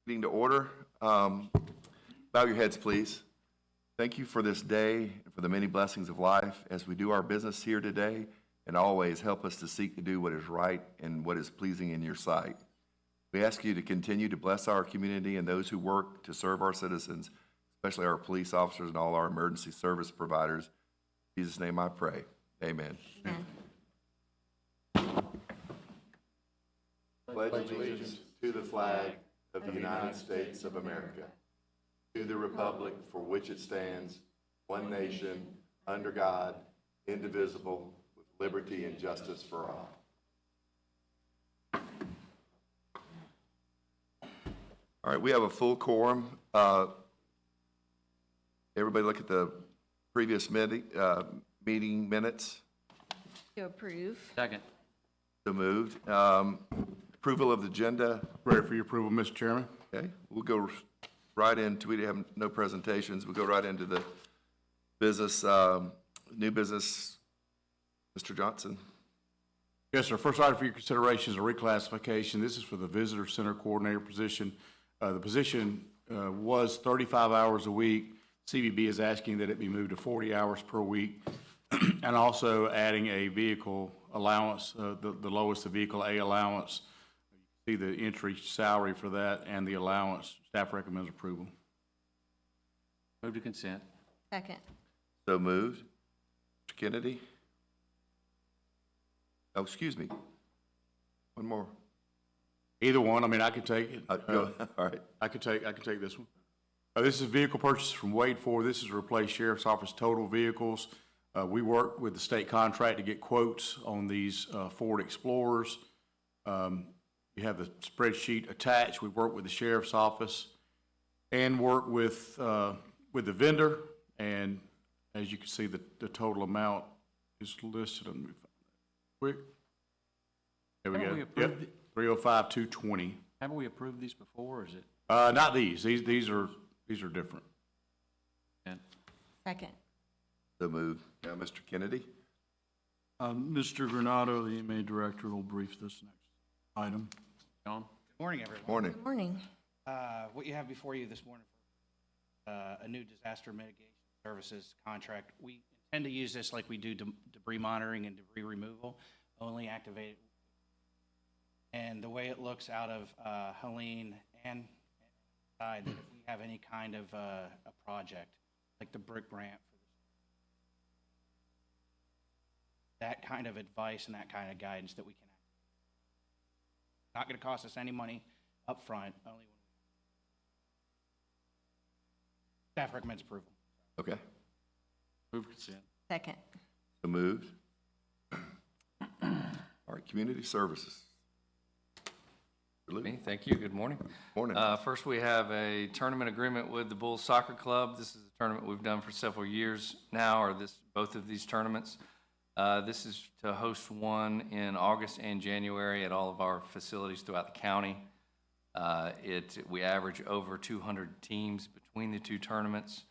Meeting to order. Bow your heads, please. Thank you for this day and for the many blessings of life as we do our business here today, and always help us to seek to do what is right and what is pleasing in your sight. We ask you to continue to bless our community and those who work to serve our citizens, especially our police officers and all our emergency service providers. In Jesus' name I pray. Amen. Amen. Pledge allegiance to the flag of the United States of America, to the republic for which it stands, one nation, under God, indivisible, with liberty and justice for all. All right, we have a full quorum. Everybody look at the previous meeting minutes. To approve. Second. So moved. Approval of the agenda. Ready for your approval, Mr. Chairman. Okay, we'll go right into, we have no presentations. We'll go right into the business, new business. Mr. Johnson. Yes, sir. First item for your consideration is a reclassification. This is for the Visitor Center Coordinator position. The position was 35 hours a week. CBB is asking that it be moved to 40 hours per week, and also adding a vehicle allowance, the lowest, the vehicle A allowance. See the entry salary for that and the allowance. Staff recommends approval. Move to consent. Second. So moved. Mr. Kennedy. Oh, excuse me. One more. Either one. I mean, I could take it. All right. I could take this one. This is vehicle purchase from Wade Ford. This is to replace Sheriff's Office total vehicles. We worked with the state contract to get quotes on these Ford Explorers. You have the spreadsheet attached. We worked with the Sheriff's Office and worked with the vendor. And as you can see, the total amount is listed. Let me find that quick. There we go. Yep, 305,220. Haven't we approved these before, or is it? Not these. These are different. Second. So moved. Now, Mr. Kennedy. Mr. Granado, the EMA Director, will brief this next item. John? Good morning, everyone. Morning. Good morning. What you have before you this morning for a new disaster mitigation services contract. We intend to use this like we do debris monitoring and debris removal, only activate it. And the way it looks out of Helene and side, that if we have any kind of a project, like the brick grant, that kind of advice and that kind of guidance that we can act. Not going to cost us any money up front, only when staff recommends approval. Okay. Move consent. Second. So moved. All right, community services. Me, thank you. Good morning. Morning. First, we have a tournament agreement with the Bulls Soccer Club. This is a tournament we've done for several years now, or both of these tournaments. This is to host one in August and January at all of our facilities throughout the county. We average over 200 teams between the two tournaments,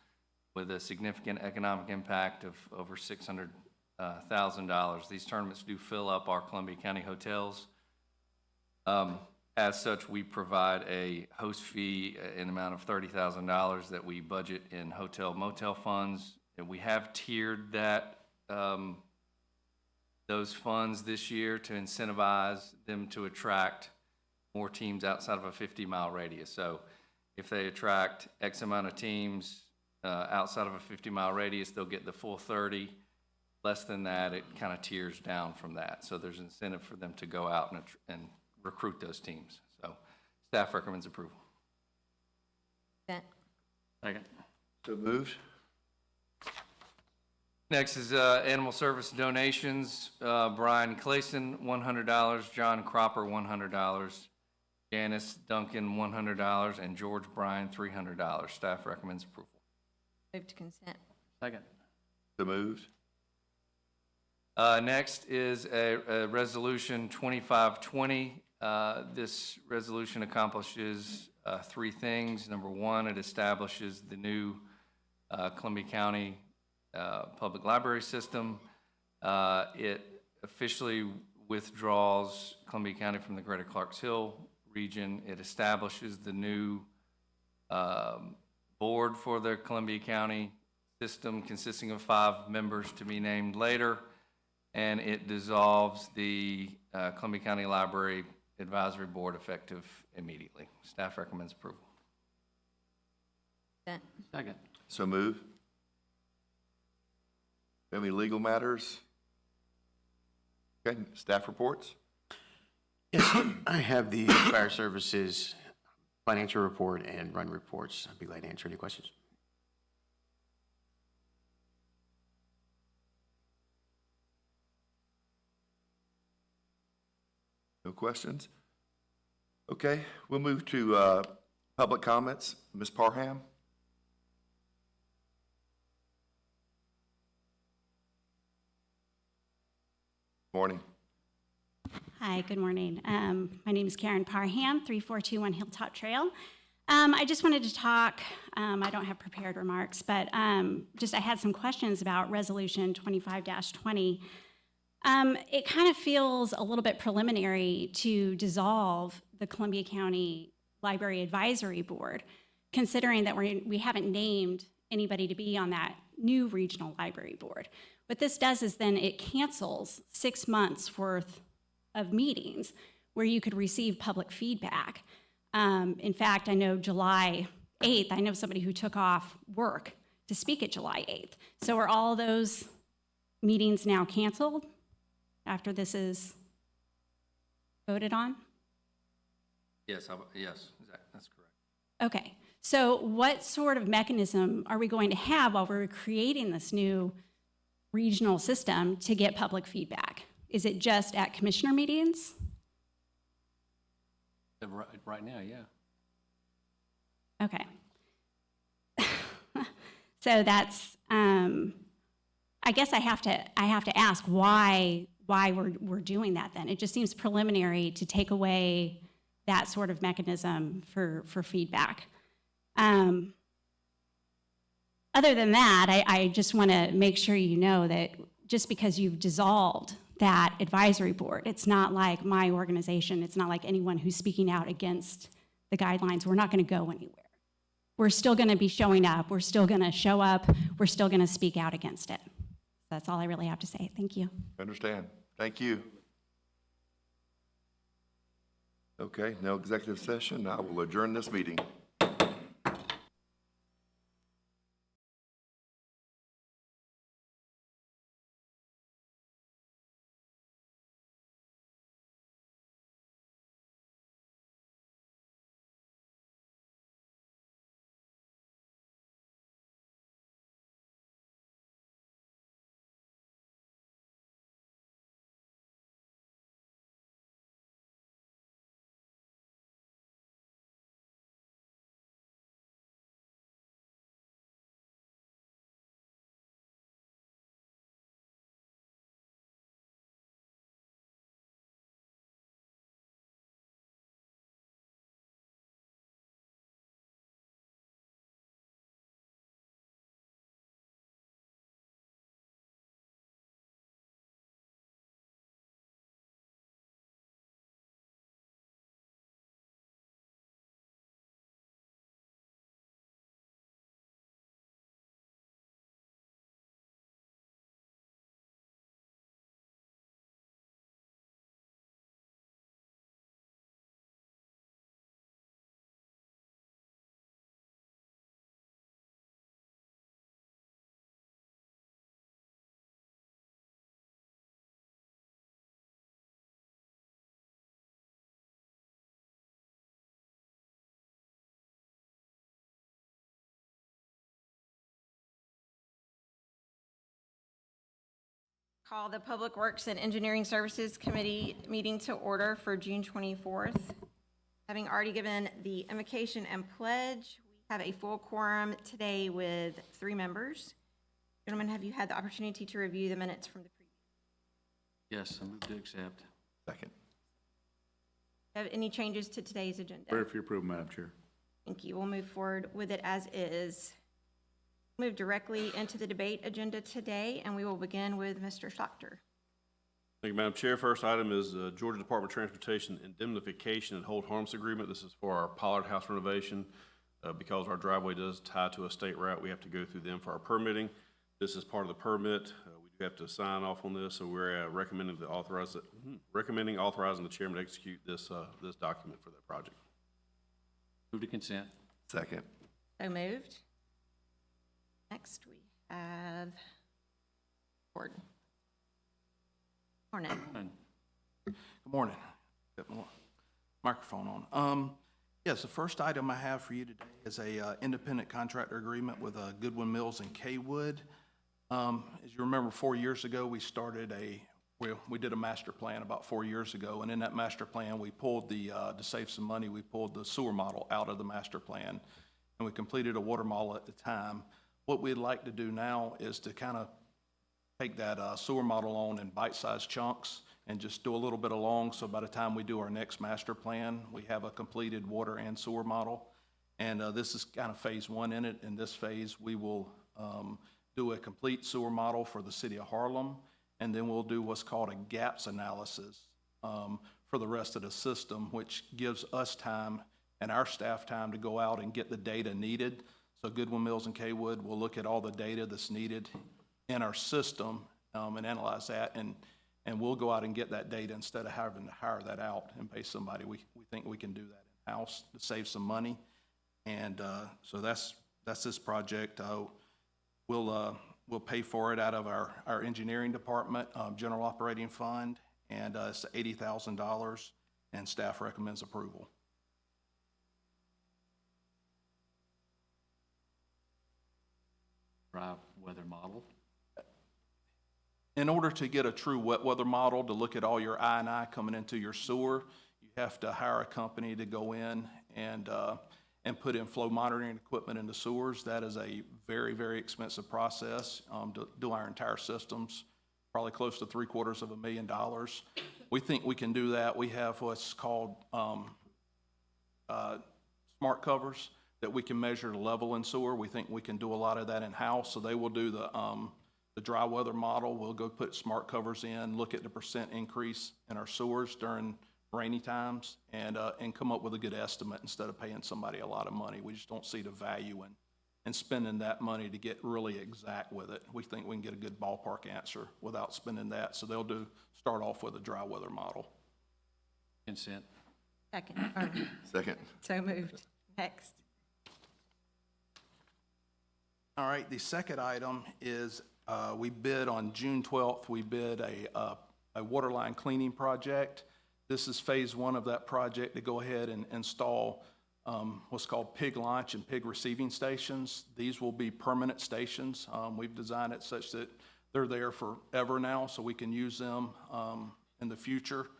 with a significant economic impact of over $600,000. These tournaments do fill up our Columbia County hotels. As such, we provide a host fee in the amount of $30,000 that we budget in hotel motel funds. And we have tiered that those funds this year to incentivize them to attract more teams outside of a 50-mile radius. So if they attract X amount of teams outside of a 50-mile radius, they'll get the full 30. Less than that, it kind of tiers down from that. So there's incentive for them to go out and recruit those teams. So staff recommends approval. Second. So moved. Next is animal service donations. Brian Clayson, $100. John Cropper, $100. Janice Duncan, $100. And George Bryan, $300. Staff recommends approval. Move to consent. Second. So moved. Next is a resolution 2520. This resolution accomplishes three things. Number one, it establishes the new Columbia County public library system. It officially withdraws Columbia County from the Greater Clarks Hill region. It establishes the new board for the Columbia County system consisting of 5 members to be named later, and it dissolves the Columbia County Library Advisory Board effective immediately. Staff recommends approval. Consent. Second. So move. Any legal matters? Okay, staff reports? Yes, I have the fire services financial report and run reports. I'd be glad to answer any questions. No questions? Okay, we'll move to public comments. Ms. Parham? Morning. Hi, good morning. My name is Karen Parham, 3421 Hilltop Trail. I just wanted to talk, I don't have prepared remarks, but I had some questions about Resolution 25-20. It kind of feels a little bit preliminary to dissolve the Columbia County Library Advisory Board, considering that we haven't named anybody to be on that new regional library board. What this does is then it cancels 6 months worth of meetings where you could receive public feedback. In fact, I know July 8th, I know somebody who took off work to speak at July 8th. So are all those meetings now canceled after this is voted on? Yes, yes, that's correct. Okay, so what sort of mechanism are we going to have while we're creating this new regional system to get public feedback? Is it just at commissioner meetings? Right now, yeah. Okay. So that's, I guess I have to ask why we're doing that then. It just seems preliminary to take away that sort of mechanism for feedback. Other than that, I just want to make sure you know that just because you've dissolved that advisory board, it's not like my organization, it's not like anyone who's speaking out against the guidelines. We're not going to go anywhere. We're still going to be showing up. We're still going to show up. We're still going to speak out against it. That's all I really have to say. Thank you. Understand. Thank you. Okay, no executive session. I will adjourn this meeting. Call the Public Works and Engineering Services Committee meeting to order for June 24th. Having already given the invocation and pledge, we have a full quorum today with 3 members. Gentlemen, have you had the opportunity to review the minutes from the previous? Yes, I move to accept. Second. Have any changes to today's agenda? Ready for your approval, Madam Chair. Thank you. We'll move forward with it as is. Move directly into the debate agenda today, and we will begin with Mr. Schlachter. Thank you, Madam Chair. First item is Georgia Department of Transportation indemnification and hold harmless agreement. This is for our Pollard House renovation. Because our driveway does tie to a state route, we have to go through them for our permitting. This is part of the permit. We do have to sign off on this, so we're recommending authorizing the chairman to execute this document for that project. Move to consent. Second. So moved. Next, we have Gordon. Morning. None. Good morning. Got my microphone on. Yes, the first item I have for you today is a independent contractor agreement with Goodwin Mills and Kaywood. As you remember, 4 years ago, we did a master plan about 4 years ago, and in that master plan, we pulled to save some money, we pulled the sewer model out of the master plan, and we completed a water model at the time. What we'd like to do now is to kind of take that sewer model on in bite-sized chunks and just do a little bit along, so by the time we do our next master plan, we have a completed water and sewer model. And this is kind of phase one in it. In this phase, we will do a complete sewer model for the city of Harlem, and then we'll do what's called a gaps analysis for the rest of the system, which gives us time and our staff time to go out and get the data needed. So Goodwin Mills and Kaywood will look at all the data that's needed in our system and analyze that, and we'll go out and get that data instead of having to hire that out and pay somebody. We think we can do that in-house to save some money. And so that's this project. We'll pay for it out of our engineering department, general operating fund, and it's $80,000, and staff recommends approval. Dry weather model. In order to get a true wet weather model to look at all your I&I coming into your sewer, you have to hire a company to go in and put in flow monitoring equipment in the sewers. That is a very, very expensive process to do our entire systems, probably close to $750,000. We think we can do that. We have what's called smart covers that we can measure the level in sewer. We think we can do a lot of that in-house, so they will do the dry weather model. We'll go put smart covers in, look at the percent increase in our sewers during rainy times, and come up with a good estimate instead of paying somebody a lot of money. We just don't see the value in spending that money to get really exact with it. We think we can get a good ballpark answer without spending that. So they'll start off with a dry weather model. Consent. Second. Second. So moved. Next. All right, the second item is we bid on June 12th, we bid a water line cleaning project. This is phase one of that project to go ahead and install what's called pig launch and pig receiving stations. These will be permanent stations. We've designed it such that they're there forever now, so we can use them in the future.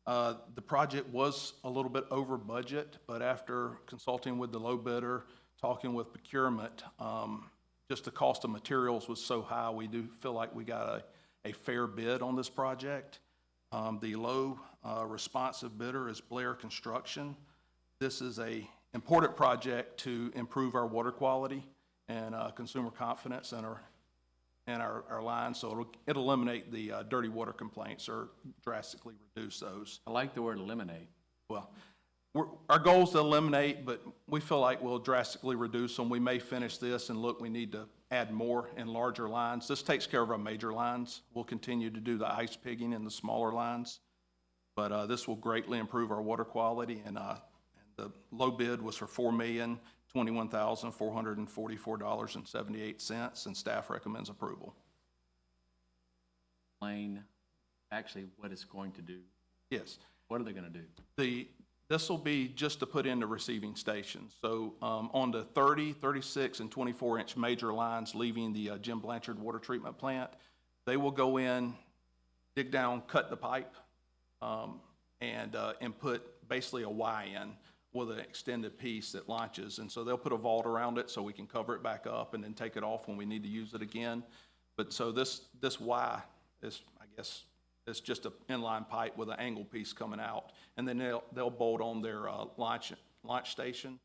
The project was a little bit over budget, but after consulting with the low bidder, talking with procurement, just the cost of materials was so high, we do feel like we got a fair bid on this project. The low responsive bidder is Blair Construction. This is a important project to improve our water quality and consumer confidence in our lines, so it'll eliminate the dirty water complaints or drastically reduce those. I like the word eliminate. Well, our goal is to eliminate, but we feel like we'll drastically reduce them. We may finish this and look, we need to add more and larger lines. This takes care of our major lines. We'll continue to do the ice pigging in the smaller lines, but this will greatly improve our water quality, and the low bid was for $4,021,444.78, and staff recommends approval. Explain actually what it's going to do. Yes. What are they going to do? This will be just to put in the receiving stations. So on the 30, 36, and 24-inch major lines leaving the Jim Blanchard water treatment plant, they will go in, dig down, cut the pipe, and put basically a Y in with an extended piece that launches. And so they'll put a vault around it so we can cover it back up and then take it off when we need to use it again. But so this Y is, I guess, it's just an inline pipe with an angle piece coming out. And then they'll bolt on their launch station.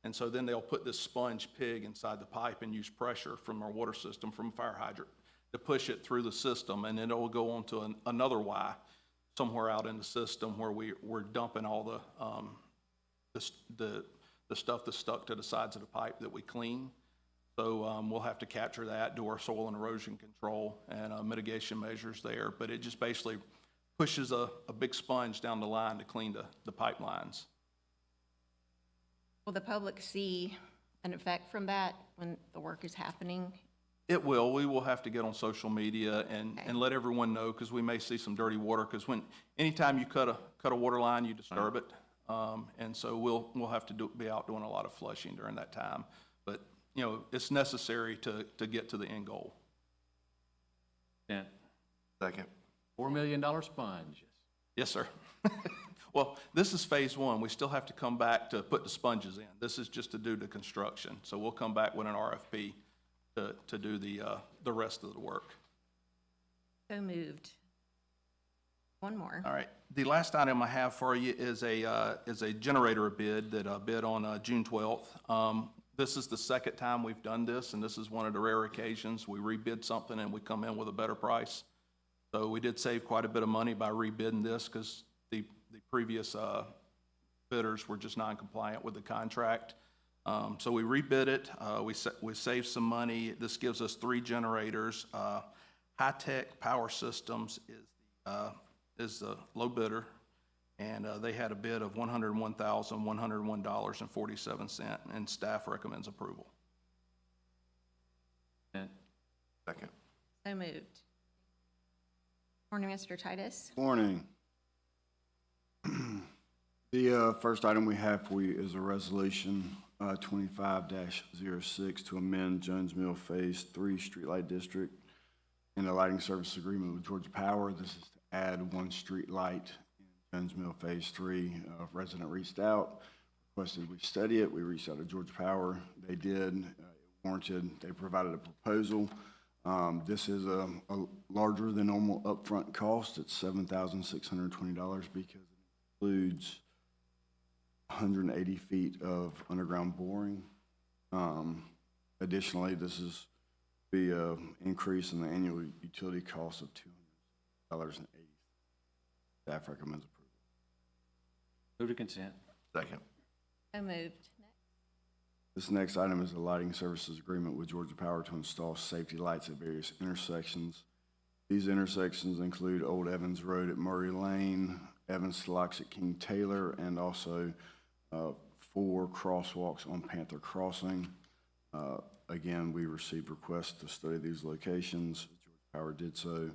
And so then they'll put this sponge pig inside the pipe and use pressure from our water system, from a fire hydrant, to push it through the system. And then it will go on to another Y somewhere out in the system where we're dumping all the the stuff that's stuck to the sides of the pipe that we clean. So we'll have to capture that, do our soil and erosion control and mitigation measures there. But it just basically pushes a big sponge down the line to clean the pipelines. Will the public see an effect from that when the work is happening? It will. We will have to get on social media and let everyone know, because we may see some dirty water, because anytime you cut a water line, you disturb it. And so we'll have to be out doing a lot of flushing during that time. But, you know, it's necessary to get to the end goal. And Second. $4 million sponge. Yes, sir. Well, this is phase one. We still have to come back to put the sponges in. This is just to do the construction. So we'll come back with an RFP to do the rest of the work. So moved. One more. All right. The last item I have for you is a generator bid that bid on June 12th. This is the second time we've done this, and this is one of the rare occasions we rebid something and we come in with a better price. So we did save quite a bit of money by rebidding this, because the previous bidders were just non-compliant with the contract. So we rebid it. We saved some money. This gives us 3 generators. High-Tech Power Systems is the low bidder, and they had a bid of $101,101.47, and staff recommends approval. And Second. So moved. Morning, Mr. Titus. Morning. The first item we have for you is a resolution 25-06 to amend Jones Mill Phase 3 Streetlight District and a lighting service agreement with Georgia Power. This is to add 1 street light in Jones Mill Phase 3. A resident reached out, requested we study it. We reached out to Georgia Power. They did. It warranted. They provided a proposal. This is a larger than normal upfront cost. It's $7,620 because it includes 180 feet of underground boring. Additionally, this is be an increase in the annual utility cost of $200.80. Staff recommends approval. move to consent. Second. So moved. This next item is a lighting services agreement with Georgia Power to install safety lights at various intersections. These intersections include Old Evans Road at Murray Lane, Evans to Locks at King Taylor, and also 4 crosswalks on Panther Crossing. Again, we received requests to study these locations. Georgia Power did so.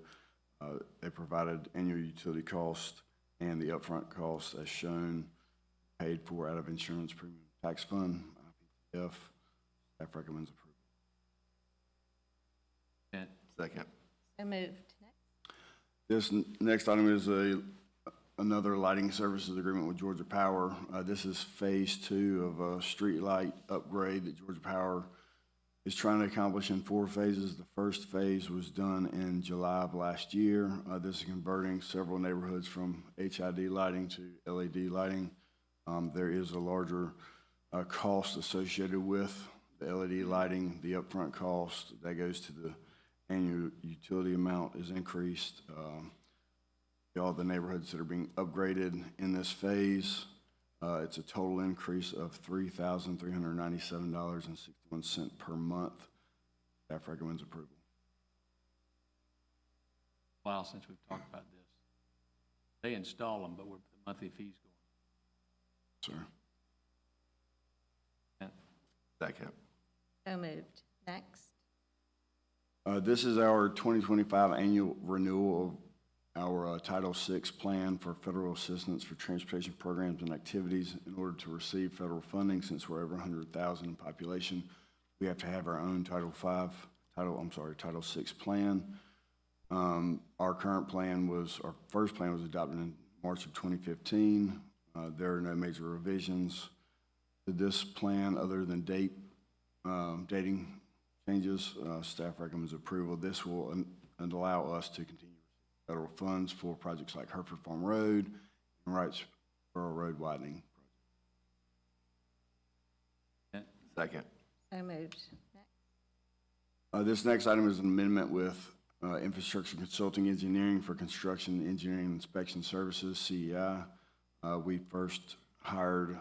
They provided annual utility cost and the upfront cost as shown, paid for out of insurance premium tax fund, IPTF. Staff recommends approval. And Second. So moved. This next item is another lighting services agreement with Georgia Power. This is phase 2 of a street light upgrade that Georgia Power is trying to accomplish in 4 phases. The first phase was done in July of last year. This is converting several neighborhoods from HID lighting to LED lighting. There is a larger cost associated with the LED lighting. The upfront cost that goes to the annual utility amount is increased. All the neighborhoods that are being upgraded in this phase, it's a total increase of $3,397.61 per month. Staff recommends approval. a while since we've talked about this. They install them, but the monthly fees go Sir. on. Second. So moved. Next. This is our 2025 annual renewal of our Title VI plan for federal assistance for transportation programs and activities. In order to receive federal funding, since we're over 100,000 in population, we have to have our own Title VI plan. Our first plan was adopted in March of 2015. There are no major revisions to this plan other than dating changes. Staff recommends approval. This will allow us to continue federal funds for projects like Hereford Farm Road and Wrightsboro Road widening. Second. So moved. This next item is an amendment with Infrastructure Consulting Engineering for Construction Engineering Inspection Services, CEI. We first hired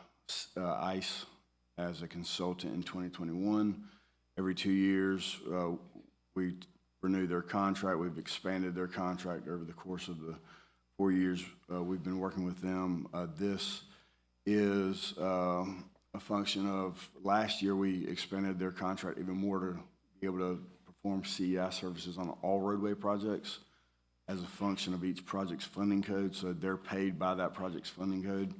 ICE as a consultant in 2021. Every 2 years, we renew their contract. We've expanded their contract over the course of the 4 years we've been working with them. This is a function of last year we expanded their contract even more to be able to perform CEI services on all roadway projects as a function of each project's funding code, so they're paid by that project's funding code.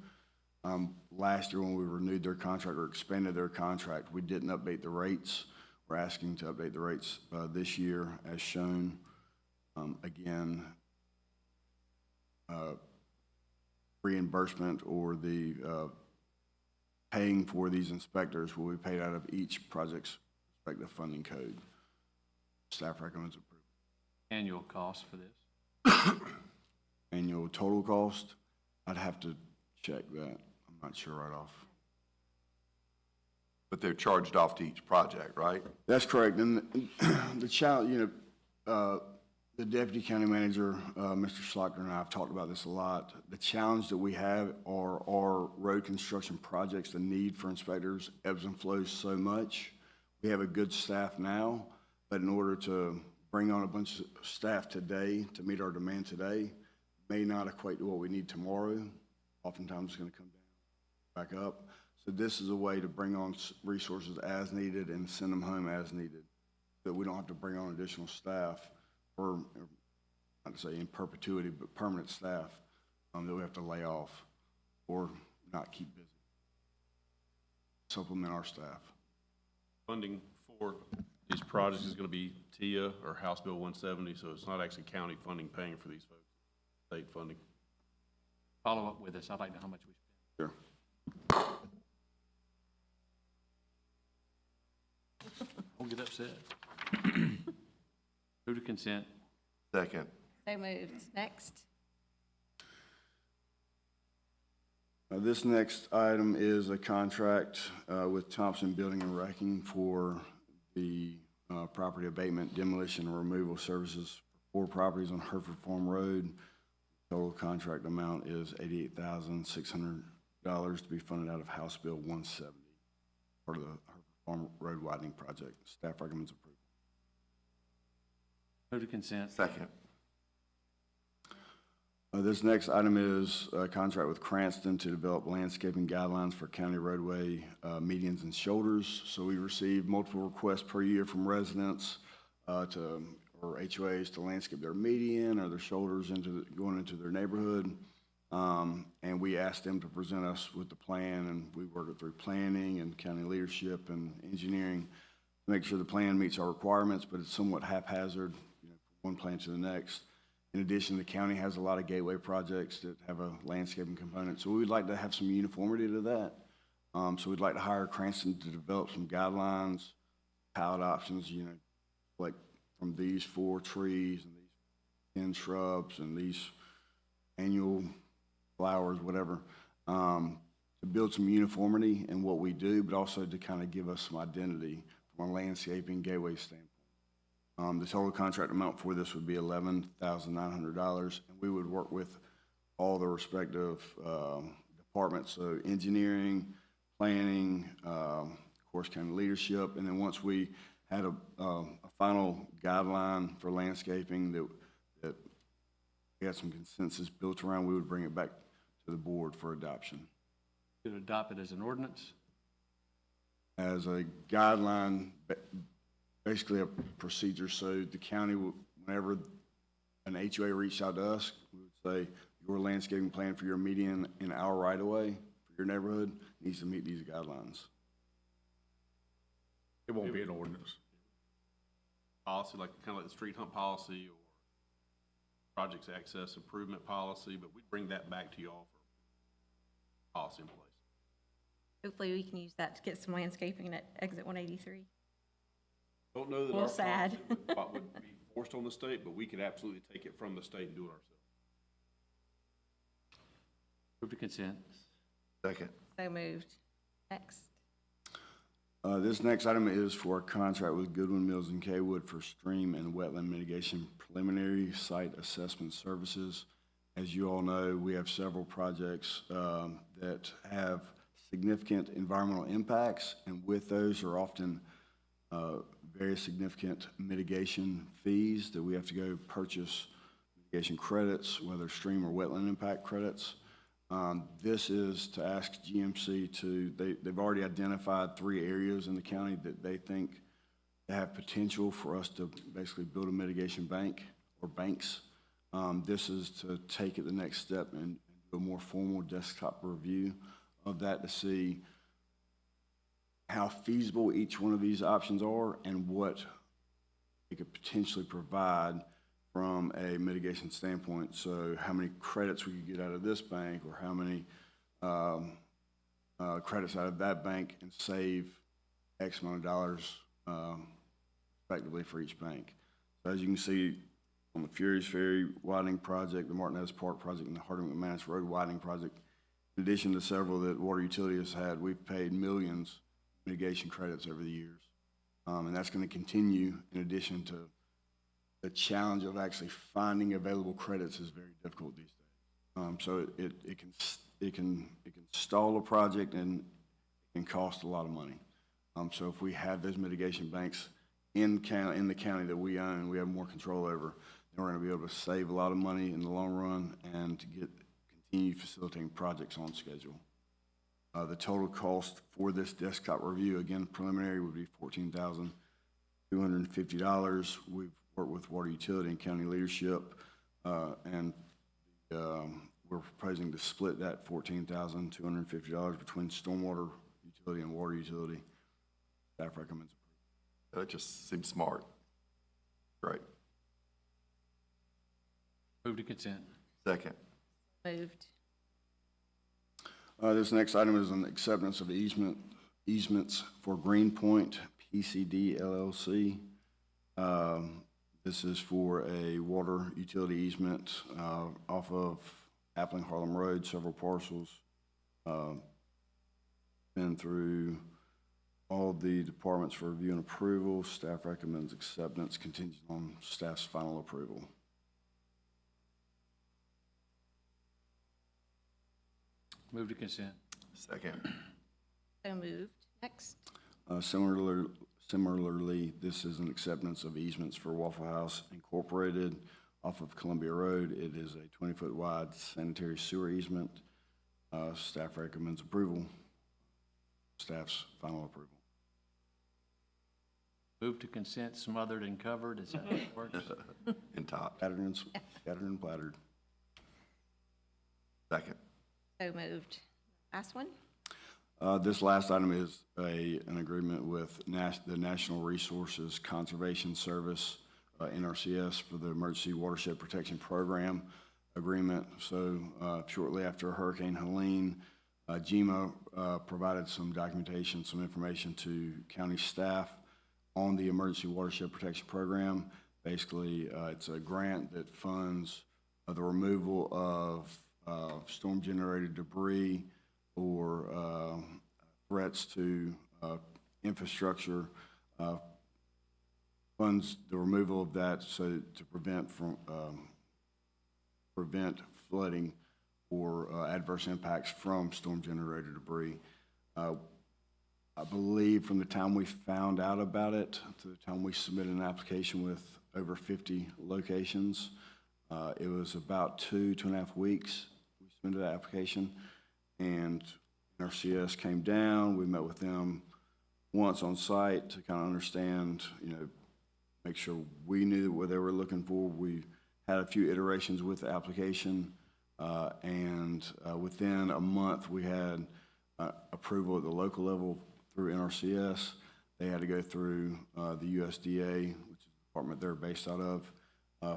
Last year when we renewed their contract or expanded their contract, we didn't update the rates. We're asking to update the rates this year as shown. Again, reimbursement or the paying for these inspectors will be paid out of each project's respective funding code. Staff recommends approval. Annual cost for this? Annual total cost, I'd have to check that. I'm not sure right off. But they're charged off to each project, right? That's correct. And the challenge, the deputy county manager, Mr. Schlocker, and I have talked about this a lot. The challenge that we have are our road construction projects. The need for inspectors ebbs and flows so much. We have a good staff now, but in order to bring on a bunch of staff today to meet our demand today may not equate to what we need tomorrow. Oftentimes it's going to come down, back up. So this is a way to bring on resources as needed and send them home as needed, so that we don't have to bring on additional staff for, not to say in perpetuity, but permanent staff that we have to lay off or not keep busy. Supplement our staff. Funding for these projects is going to be TIA or House Bill 170, so it's not actually county funding paying for these folks, state funding. Follow up with us. I'd like to know how much we spend. Sure. Don't get upset. Move to consent. Second. So moved. Next. This next item is a contract with Thompson Building and Wrecking for the property abatement, demolition, and removal services for 4 properties on Hereford Farm Road. Total contract amount is $88,600 to be funded out of House Bill 170, part of the Hereford Farm Road widening project. Staff recommends approval. Move to consent. Second. This next item is a contract with Cranston to develop landscaping guidelines for county roadway medians and shoulders. So we receive multiple requests per year from residents or HOAs to landscape their median or their shoulders going into their neighborhood. And we asked them to present us with the plan, and we work it through planning and county leadership and engineering to make sure the plan meets our requirements, but it's somewhat haphazard, from one plan to the next. In addition, the county has a lot of gateway projects that have a landscaping component, so we'd like to have some uniformity to that. So we'd like to hire Cranston to develop some guidelines, pallet options, like from these 4 trees and these 10 shrubs and these annual flowers, whatever, to build some uniformity in what we do, but also to kind of give us some identity from a landscaping gateway standpoint. The total contract amount for this would be $11,900, and we would work with all the respective departments, so engineering, planning, of course, county leadership, and then once we had a final guideline for landscaping that we had some consensus built around, we would bring it back to the board for adoption. Could adopt it as an ordinance? As a guideline, basically a procedure, so the county, whenever an HOA reached out to us, we would say, your landscaping plan for your median in our right-of-way for your neighborhood needs to meet these guidelines. It won't be an ordinance. Policy, kind of like the street hump policy or projects access improvement policy, but we'd bring that back to y'all for policy in place. Hopefully we can use that to get some landscaping at exit 183. Don't know that Well, our sad. policy would be forced on the state, but we could absolutely take it from the state and do it ourselves. Move to consent. Second. So moved. Next. This next item is for a contract with Goodwin Mills and Kaywood for stream and wetland mitigation preliminary site assessment services. As you all know, we have several projects that have significant environmental impacts, and with those are often very significant mitigation fees that we have to go purchase mitigation credits, whether stream or wetland impact credits. This is to ask GMC they've already identified 3 areas in the county that they think have potential for us to basically build a mitigation bank or banks. This is to take it the next step and do a more formal desktop review of that to see how feasible each one of these options are and what it could potentially provide from a mitigation standpoint. So how many credits we could get out of this bank, or how many credits out of that bank, and save X amount of dollars effectively for each bank. So as you can see, on the Furious Ferry widening project, the Martinez Park project, and the Harding McManus Road widening project, in addition to several that water utility has had, we've paid millions mitigation credits over the years. And that's going to continue, in addition to the challenge of actually finding available credits is very difficult these days. So it can stall a project and can cost a lot of money. So if we have those mitigation banks in the county that we own, we have more control over, then we're going to be able to save a lot of money in the long run and to continue facilitating projects on schedule. The total cost for this desktop review, again, preliminary, would be $14,250. We've worked with water utility and county leadership, and we're proposing to split that $14,250 between stormwater utility and water utility. Staff recommends approval. That just seems smart. Right. Move to consent. Second. Moved. This next item is an acceptance of easements for Greenpoint PCD LLC. This is for a water utility easement off of Appling Harlem Road, several parcels. Been through all the departments for review and approval. Staff recommends acceptance contingent on staff's final approval. Move to consent. Second. So moved. Next. Similarly, this is an acceptance of easements for Waffle House Incorporated off of Columbia Road. It is a 20-foot wide sanitary sewer easement. Staff recommends approval. Staff's final approval. Move to consent, smothered and covered. Is that how it works? In top. Scattered and plattered. Second. So moved. Last one. This last item is an agreement with the National Resources Conservation Service, NRCS, for the Emergency Watershed Protection Program agreement. So shortly after Hurricane Helene, GEMA provided some documentation, some information to county staff on the Emergency Watershed Protection Program. Basically, it's a grant that funds the removal of storm-generated debris or threats to infrastructure, funds the removal of that so to prevent flooding or adverse impacts from storm-generated debris. I believe from the time we found out about it to the time we submitted an application with over 50 locations, it was about 2.5 weeks we submitted that application, and NRCS came down. We met with them once on site to kind of understand, make sure we knew what they were looking for. We had a few iterations with the application, and within a month we had approval at the local level through NRCS. They had to go through the USDA, which is the department they're based out of,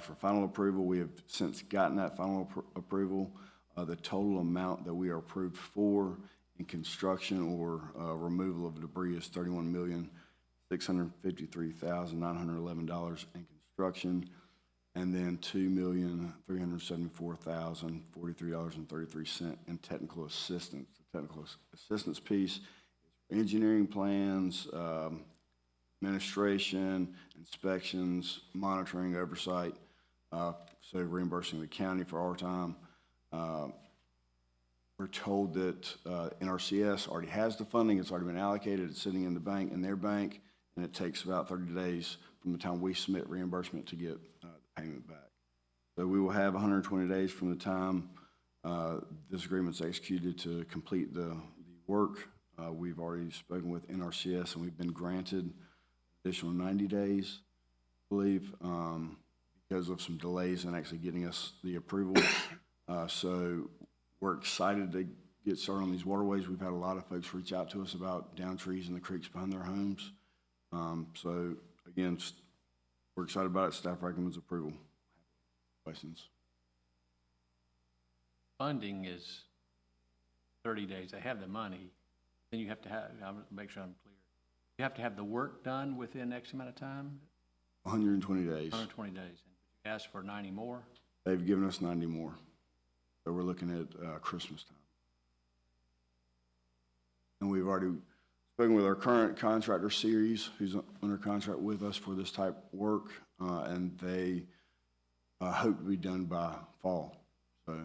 for final approval. We have since gotten that final approval. The total amount that we are approved for in construction or removal of debris is $31,653,911 in construction, and then $2,374,043.33 in technical assistance. The technical assistance piece is engineering plans, administration, inspections, monitoring, oversight, so reimbursing the county for our time. We're told that NRCS already has the funding, it's already been allocated, it's sitting in the bank, in their bank, and it takes about 30 days from the time we submit reimbursement to get the payment back. So we will have 120 days from the time this agreement's executed to complete the work. We've already spoken with NRCS, and we've been granted additional 90 days, I believe, because of some delays in actually getting us the approval. So we're excited to get started on these waterways. We've had a lot of folks reach out to us about down trees in the creeks behind their homes. So again, we're excited about it. Staff recommends approval. Questions? Funding is 30 days. They have the money. Then you have to have, I'll make sure I'm clear. You have to have the work done within X amount of time? 120 days. 120 days. And you ask for 90 more? They've given us 90 more. So we're looking at Christmas time. And we've already spoken with our current contractor series, who's under contract with us for this type of work, and they hope to be done by fall. So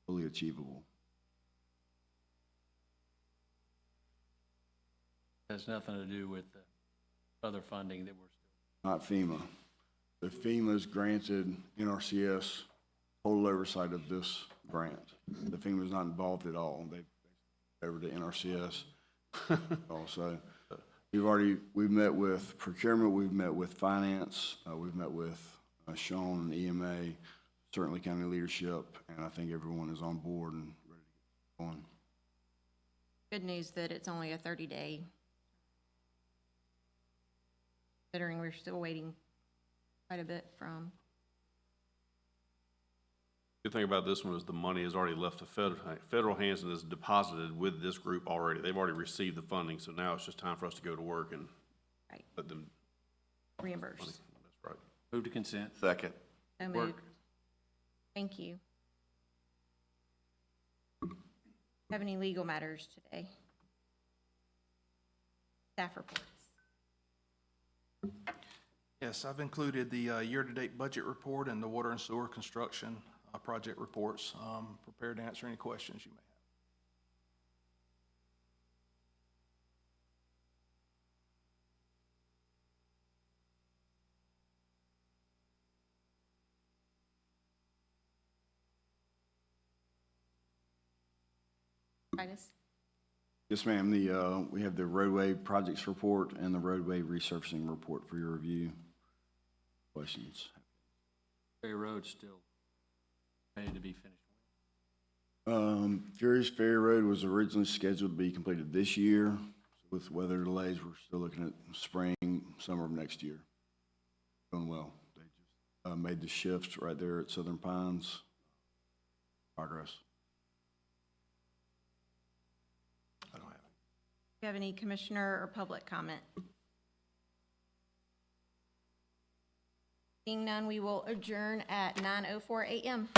fully achievable. Has nothing to do with the other funding that we're still. Not FEMA. So FEMA's granted NRCS total oversight of this grant. The FEMA's not involved at all. They've over to NRCS. Also, we've met with procurement, we've met with finance, we've met with Sean and EMA, certainly county leadership, and I think everyone is on board and ready to get going. Good news that it's only a 30-day, considering we're still waiting quite a bit from. Good thing about this one is the money has already left the federal hands and is deposited with this group already. They've already received the funding, so now it's just time for us to go to work and Right. let them. Reimburse. That's right. Move to consent. Second. So Work. moved. Thank you. Have any legal matters today? Staff reports. Yes, I've included the year-to-date budget report and the water and sewer construction project reports. Prepared to answer any questions you may have. Titus? Yes, ma'am. We have the roadway projects report and the roadway resurfacing report for your review. Questions? Ferry Road's still ready to be finished. Furious Ferry Road was originally scheduled to be completed this year. With weather delays, we're still looking at spring, summer of next year. Going well. They just made the shift right there at Southern Pines. Progress. I don't have it. Do you have any commissioner or public comment? Seeing none, we will adjourn at 9:04 a.m.